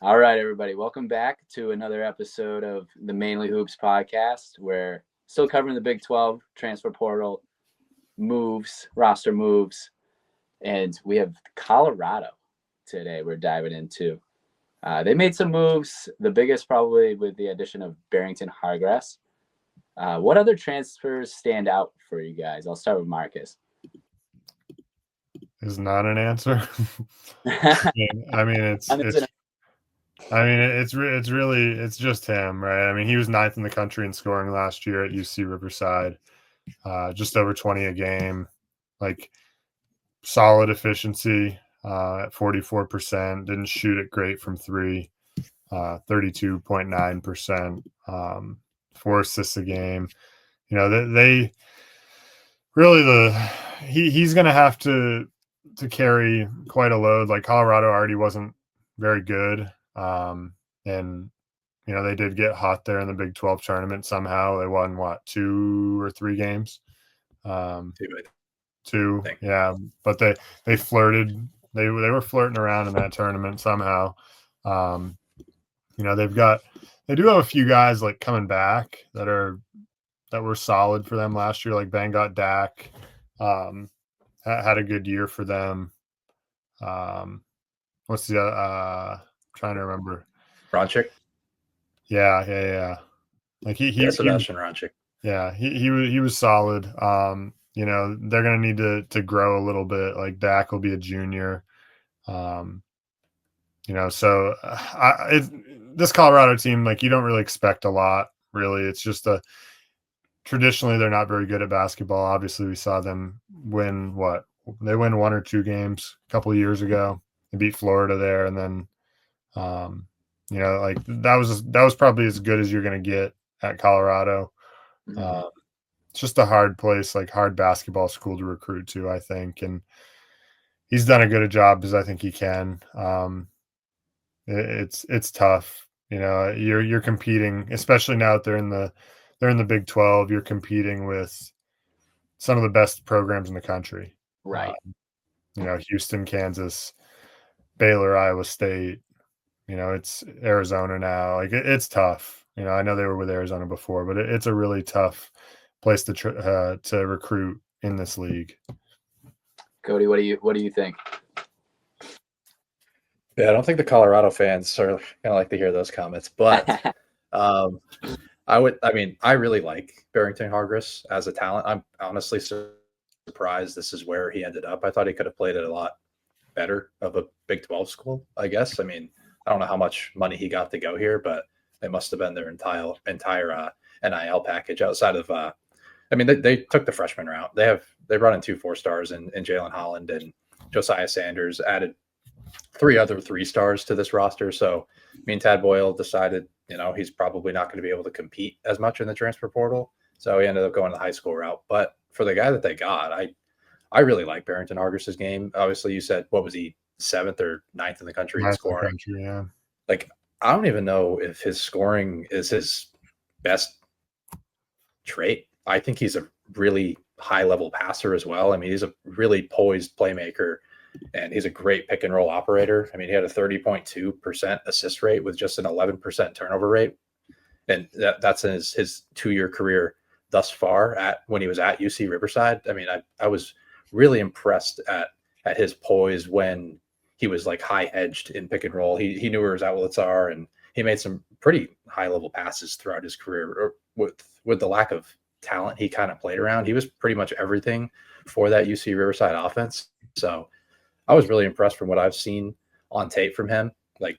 All right, everybody. Welcome back to another episode of the Mainly Hoops podcast. We're still covering the Big 12 transfer portal moves, roster moves, and we have Colorado today we're diving into. They made some moves, the biggest probably with the addition of Barrington Hargrass. What other transfers stand out for you guys? I'll start with Marcus. Is not an answer. I I mean, it's just him, right? I mean, he was ninth in the country in scoring last year at UC Riverside, just over 20 a game, like solid efficiency at 44%. Didn't shoot it great from three, 32.9%, 4 assists a game. You know, they really he's going to have to carry quite a load. Like Colorado already wasn't very good, and they did get hot there in the Big 12 tournament. Somehow they won 2 or 3 games. Two, yeah, but they flirted. They were flirting around in that tournament somehow. They do have a few guys like coming back that were solid for them last year. Like Bangot Dak had a good year for them. What's the trying to remember? Ronchik. Yeah. Like Sebastian Ronchik. Yeah, he was solid. They're gonna need to grow a little bit. Like Dak will be a junior. This Colorado team, like you don't really expect a lot. Really, it's just traditionally they're not very good at basketball. Obviously, we saw them win they win 1 or 2 games a couple of years ago. They beat Florida there, and then like that was probably as good as you're going to get at Colorado. Mm-hmm. It's just a hard place, like hard basketball school to recruit to, I think, and he's done a good job as I think he can. It's tough, You're competing, especially now that they're in the Big 12. You're competing with some of the best programs in the country, right? Houston, Kansas, Baylor, Iowa State. It's Arizona now. Like it's tough. I know they were with Arizona before, but it's a really tough place to recruit in this league. Cody, what do you think? Yeah, I don't think the Colorado fans are gonna like to hear those comments, but I really like Barrington Hargrass as a talent. I'm honestly surprised this is where he ended up. I thought he could have played at a lot better of a Big 12 school, I guess. I mean, I don't know how much money he got to go here, but it must have been their entire NIL package outside of they took the freshman route. They brought in 2 4-stars in Jalen Holland and Josiah Sanders, added 3 other 3-stars to this roster. So me and Tad Boyle decided, he's probably not going to be able to compete as much in the transfer portal. So he ended up going the high school route. But for the guy that they got, I really like Barrington Hargrass's game. Obviously, you said, what was he, 7th or 9th in the country in scoring? Yeah. Like, I don't even know if his scoring is his best trait. I think he's a really high-level passer as well. I mean, he's a really poised playmaker, and he's a great pick and roll operator. I mean, he had a 30.2% assist rate with just an 11% turnover rate. And that's in his 2-year career thus far when he was at UC Riverside. I mean, I was really impressed at his poise when he was like high edged in pick and roll. He knew where his outlets are, and he made some pretty high level passes throughout his career. With the lack of talent he kind of played around, he was pretty much everything for that UC Riverside offense. So I was really impressed from what I've seen on tape from him. Like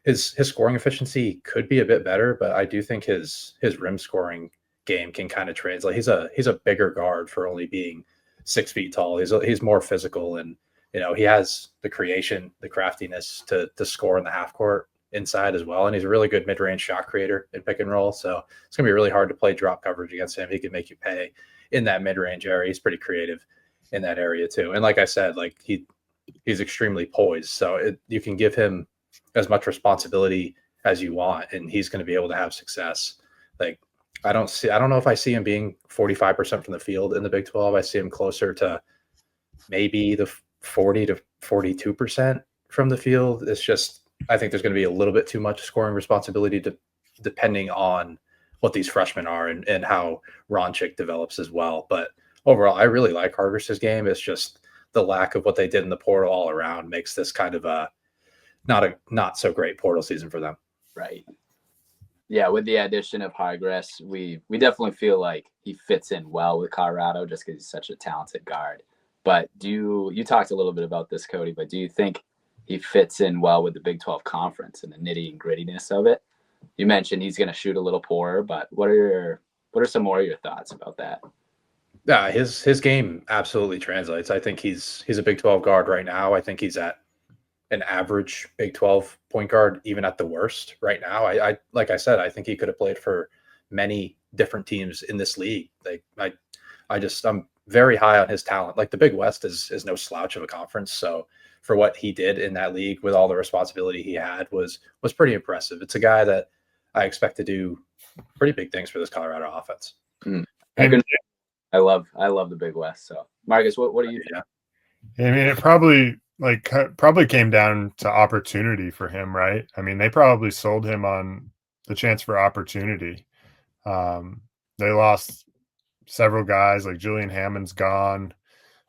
his scoring efficiency could be a bit better, but I do think his rim scoring game can kind of translate. He's a bigger guard for only being 6 feet tall. He's more physical, and he has the creation, the craftiness to score in the half court inside as well. And he's a really good mid-range shot creator in pick and roll. So it's gonna be really hard to play drop coverage against him. He can make you pay in that mid-range area. He's pretty creative in that area too. And like I said, like he's extremely poised. So you can give him as much responsibility as you want, and he's going to be able to have success. Like I don't know if I see him being 45% from the field in the Big 12. I see him closer to maybe the 40 to 42% from the field. It's just I think there's going to be a little bit too much scoring responsibility depending on what these freshmen are and how Ronchik develops as well. But overall, I really like Hargreaves' game. It's just the lack of what they did in the portal all around makes this kind of a not so great portal season for them. Right. Yeah, with the addition of Hargress, we definitely feel like he fits in well with Colorado just because he's such a talented guard. But you talked a little bit about this, Cody, but do you think he fits in well with the Big 12 conference and the nitty and grittiness of it? You mentioned he's going to shoot a little poorer, but what are some more of your thoughts about that? Yeah, his game absolutely translates. I think he's a Big 12 guard right now. I think he's at an average Big 12 point guard, even at the worst right now. I like I said, I think he could have played for many different teams in this league. I'm very high on his talent. Like the Big West is no slouch of a conference. So for what he did in that league with all the responsibility he had was pretty impressive. It's a guy that I expect to do pretty big things for this Colorado offense. I love the Big West. So Marcus, what do you think? I mean, it probably came down to opportunity for him, right? I mean, they probably sold him on the chance for opportunity. They lost several guys, like Julian Hammond's gone.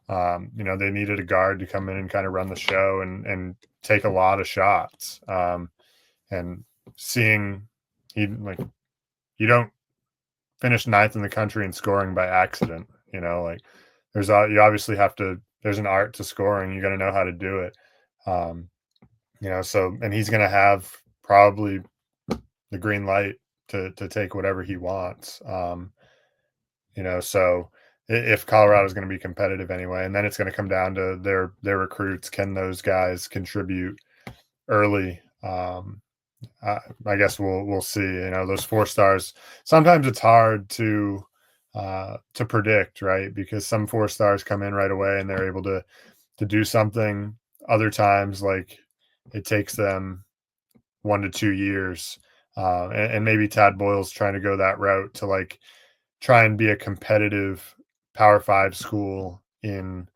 They needed a guard to come in and kind of run the show and take a lot of shots. And seeing you don't finish ninth in the country in scoring by accident. You obviously have to. There's an art to scoring. You got to know how to do it. And he's going to have probably the green light to take whatever he wants. So if Colorado is going to be competitive anyway, and then it's going to come down to their recruits. Can those guys contribute early? I guess we'll see. Those 4 stars. Sometimes it's hard to predict, right? Because some 4 stars come in right away and they're able to do something. Other times, like it takes them 1 to 2 years, and maybe Tad Boyle's trying to go that route to like try and be a competitive Power 5 school in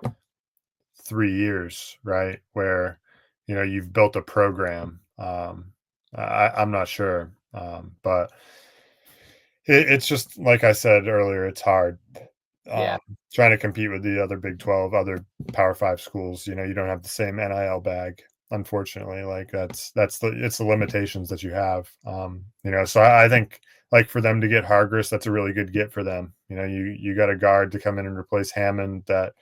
3 years, right? Where you've built a program. I'm not sure, but it's just like I said earlier, it's hard. Trying to compete with the other Big 12, other Power 5 schools. You don't have the same NIL bag, unfortunately. Like it's the limitations that you have. So I think like for them to get Hargress, that's a really good get for them. You got a guard to come in and replace Hammond that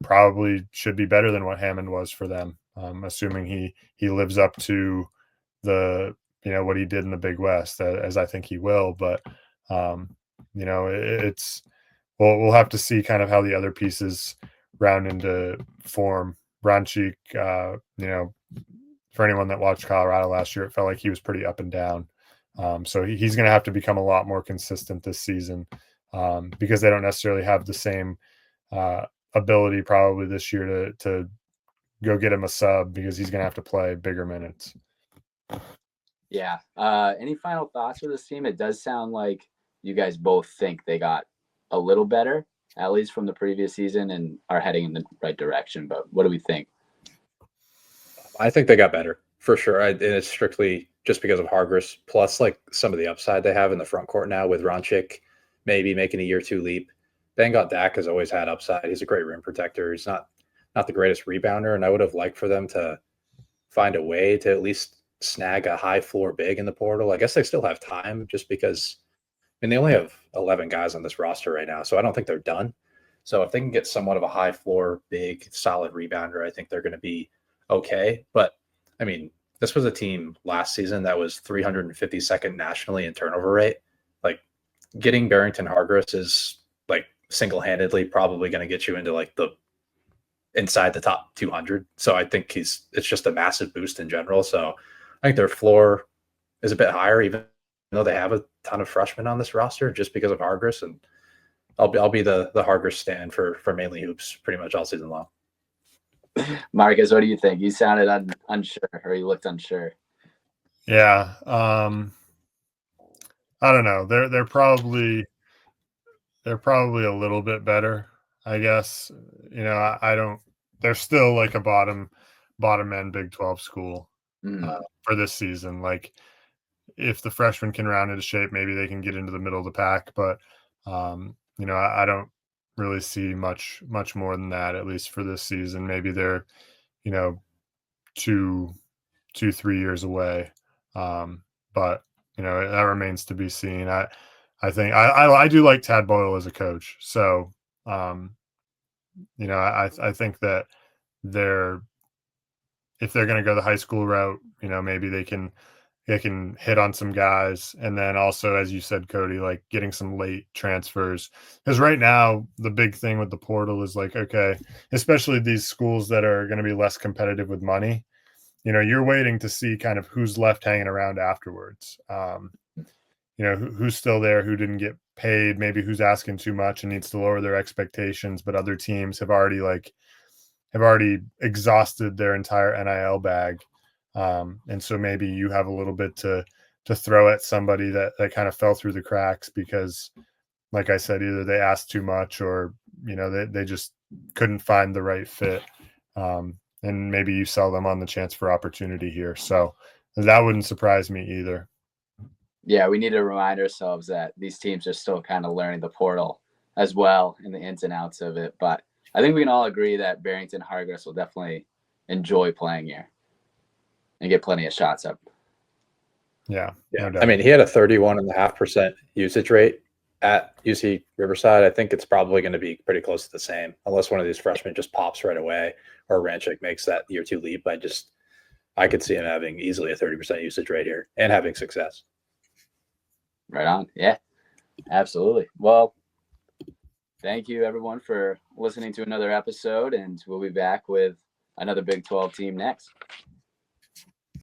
probably should be better than what Hammond was for them, assuming he lives up to the what he did in the Big West, as I think he will. But it's we'll have to see kind of how the other pieces round into form. Ronchik, for anyone that watched Colorado last year, it felt like he was pretty up and down. So he's going to have to become a lot more consistent this season, because they don't necessarily have the same ability probably this year to go get him a sub, because he's going to have to play bigger minutes. Yeah. Any final thoughts for this team? It does sound like you guys both think they got a little better, at least from the previous season, and are heading in the right direction. But what do we think? I think they got better for sure. And it's strictly just because of Hargress, plus like some of the upside they have in the front court now with Ronchik maybe making a year 2 leap. Bengot Dak has always had upside. He's a great rim protector. He's not the greatest rebounder, and I would have liked for them to find a way to at least snag a high floor big in the portal. I guess they still have time, just because they only have 11 guys on this roster right now, so I don't think they're done. So if they can get somewhat of a high floor, big, solid rebounder, I think they're going to be okay. But this was a team last season that was 352nd nationally in turnover rate. Like getting Barrington Hargress is like single-handedly probably going to get you into like the inside the top 200. So I think it's just a massive boost in general. So I think their floor is a bit higher, even though they have a ton of freshmen on this roster, just because of Hargress. And I'll be the Hargress stand for Mainly Hoops pretty much all season long. Marcus, what do you think? You sounded unsure, or you looked unsure. Yeah. I don't know. They're probably a little bit better, I guess. I don't. They're still like a bottom bottom end Big 12 school for this season. Like, if the freshmen can round into shape, maybe they can get into the middle of the pack. But you know, I don't really see much more than that, at least for this season. Maybe they're, you know, 3 years away. But you know, that remains to be seen. I think I do like Tad Boyle as a coach. So you know, I think that if they're going to go the high school route, you know, maybe they can hit on some guys. And then also, as you said, Cody, like getting some late transfers. Because right now, the big thing with the portal is like, okay, especially these schools that are going to be less competitive with money, you know, you're waiting to see kind of who's left hanging around afterwards. You know, who's still there, who didn't get paid, maybe who's asking too much and needs to lower their expectations, but other teams have already exhausted their entire NIL bag. And so maybe you have a little bit to throw at somebody that kind of fell through the cracks because, like I said, either they asked too much or, you know, they just couldn't find the right fit. And maybe you sell them on the chance for opportunity here. So that wouldn't surprise me either. Yeah, we need to remind ourselves that these teams are still kind of learning the portal as well and the ins and outs of it. But I think we can all agree that Barrington Hargress will definitely enjoy playing here and get plenty of shots up. Yeah. No doubt. I mean, he had a 31.5% usage rate at UC Riverside. I think it's probably going to be pretty close to the same, unless one of these freshmen just pops right away or Ranchik makes that year 2 leap. I could see him having easily a 30% usage rate here and having success. Right on. Yeah, absolutely. Well, thank you everyone for listening to another episode, and we'll be back with another Big 12 team next.